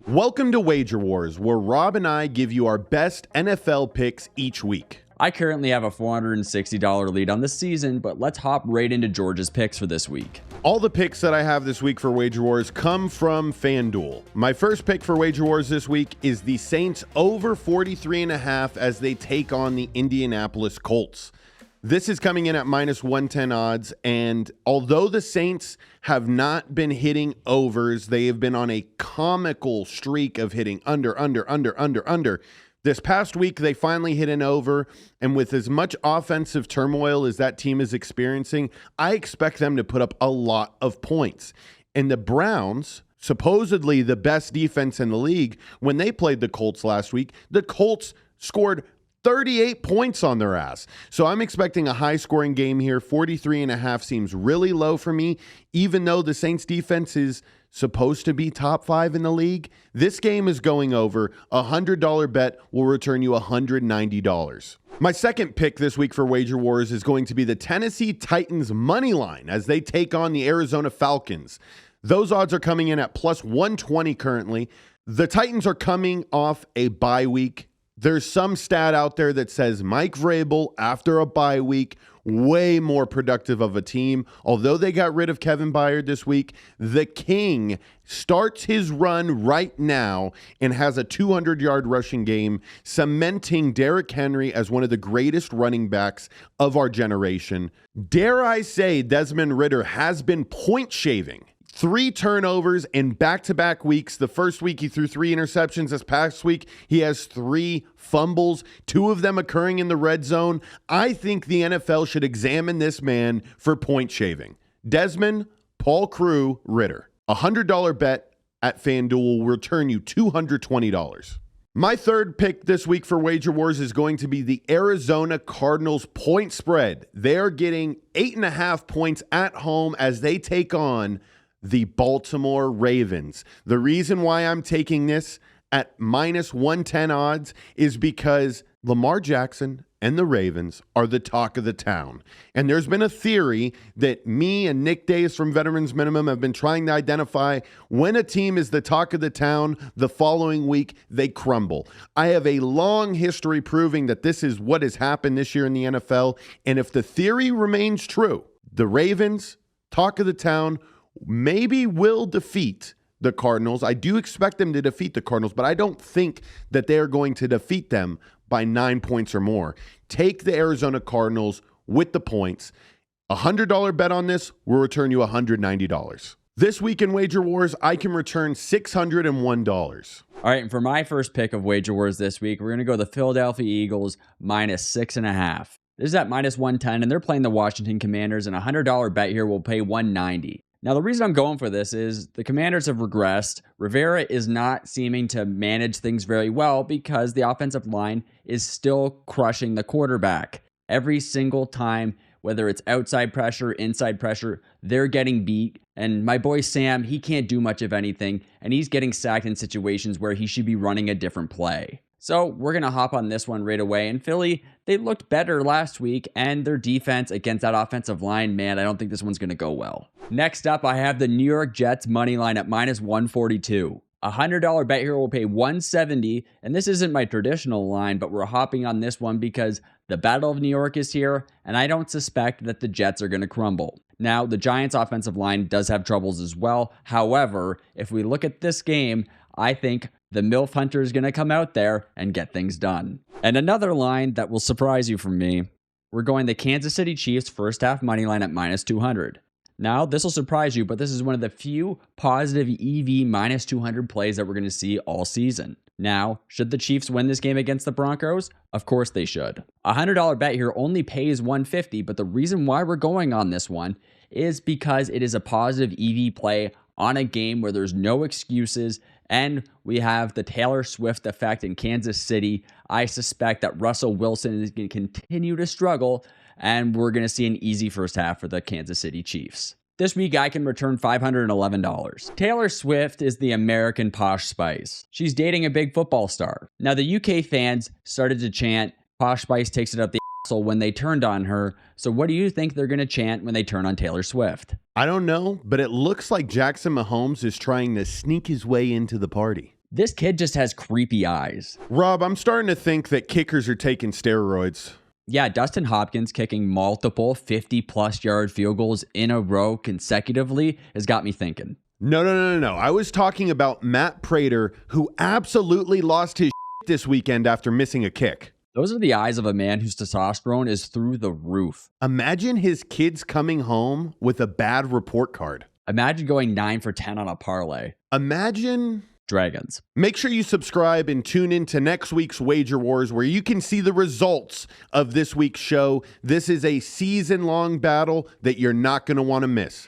Welcome to Wager Wars, where Rob and I give you our best NFL picks each week. I currently have a $460 lead on the season, but let's hop right into George's picks for this week. All the picks that I have this week for Wager Wars come from FanDuel. My first pick for Wager Wars this week is the Saints over 43.5 as they take on the Indianapolis Colts. This is coming in at minus 110 odds, and although the Saints have not been hitting overs, they have been on a comical streak of hitting under. This past week, they finally hit an over, and with as much offensive turmoil as that team is experiencing, I expect them to put up a lot of points. And the Browns, supposedly the best defense in the league, when they played the Colts last week, the Colts scored 38 points on their ass. So I'm expecting a high-scoring game here. 43.5 seems really low for me, even though the Saints defense is supposed to be top 5 in the league. This game is going over. A $100 bet will return you $190. My second pick this week for Wager Wars is going to be the Tennessee Titans money line as they take on the Arizona Falcons. Those odds are coming in at plus 120 currently. The Titans are coming off a bye week. There's some stat out there that says Mike Vrabel, after a bye week, way more productive of a team. Although they got rid of Kevin Byard this week, the King starts his run right now and has a 200-yard rushing game, cementing Derrick Henry as one of the greatest running backs of our generation. Dare I say Desmond Ridder has been point shaving. 3 turnovers in back-to-back weeks. The first week he threw 3 interceptions. This past week he has 3 fumbles, 2 of them occurring in the red zone. I think the NFL should examine this man for point shaving. Desmond, Paul Crew, Ridder. A $100 bet at FanDuel will return you $220. My third pick this week for Wager Wars is going to be the Arizona Cardinals point spread. They're getting 8.5 points at home as they take on the Baltimore Ravens. The reason why I'm taking this at minus 110 odds is because Lamar Jackson and the Ravens are the talk of the town. And there's been a theory that me and Nick Days from Veterans Minimum have been trying to identify when a team is the talk of the town, the following week they crumble. I have a long history proving that this is what has happened this year in the NFL. And if the theory remains true, the Ravens, talk of the town, maybe will defeat the Cardinals. I do expect them to defeat the Cardinals, but I don't think that they are going to defeat them by 9 points or more. Take the Arizona Cardinals with the points. A $100 bet on this will return you $190. This week in Wager Wars, I can return $601. All right, and for my first pick of Wager Wars this week, we're going to go the Philadelphia Eagles minus 6.5. This is at minus 110, and they're playing the Washington Commanders, and a $100 bet here will pay $190. Now, the reason I'm going for this is the Commanders have regressed. Rivera is not seeming to manage things very well because the offensive line is still crushing the quarterback. Every single time, whether it's outside pressure, inside pressure, they're getting beat. And my boy Sam, he can't do much of anything, and he's getting sacked in situations where he should be running a different play. So we're going to hop on this one right away. And Philly, they looked better last week, and their defense against that offensive line, man, I don't think this one's going to go well. Next up, I have the New York Jets money line at minus 142. A $100 bet here will pay $170, and this isn't my traditional line, but we're hopping on this one because the Battle of New York is here, and I don't suspect that the Jets are going to crumble. Now, the Giants' offensive line does have troubles as well. However, if we look at this game, I think the MILF Hunter is going to come out there and get things done. And another line that will surprise you from me, we're going the Kansas City Chiefs first half money line at minus 200. Now, this will surprise you, but this is one of the few positive EV minus 200 plays that we're going to see all season. Now, should the Chiefs win this game against the Broncos? Of course they should. A $100 bet here only pays $150, but the reason why we're going on this one is because it is a positive EV play on a game where there's no excuses, and we have the Taylor Swift effect in Kansas City. I suspect that Russell Wilson is going to continue to struggle, and we're going to see an easy first half for the Kansas City Chiefs. This week, I can return $511. Taylor Swift is the American Posh Spice. She's dating a big football star. Now, the UK fans started to chant, Posh Spice takes it up the asshole when they turned on her. So what do you think they're going to chant when they turn on Taylor Swift? I don't know, but it looks like Jackson Mahomes is trying to sneak his way into the party. This kid just has creepy eyes. Rob, I'm starting to think that kickers are taking steroids. Yeah, Dustin Hopkins kicking multiple 50-plus yard field goals in a row consecutively has got me thinking. No. I was talking about Matt Prater, who absolutely lost his this weekend after missing a kick. Those are the eyes of a man whose testosterone is through the roof. Imagine his kids coming home with a bad report card. Imagine going 9 for 10 on a parlay. Imagine... Dragons. Make sure you subscribe and tune in to next week's Wager Wars, where you can see the results of this week's show. This is a season-long battle that you're not going to want to miss.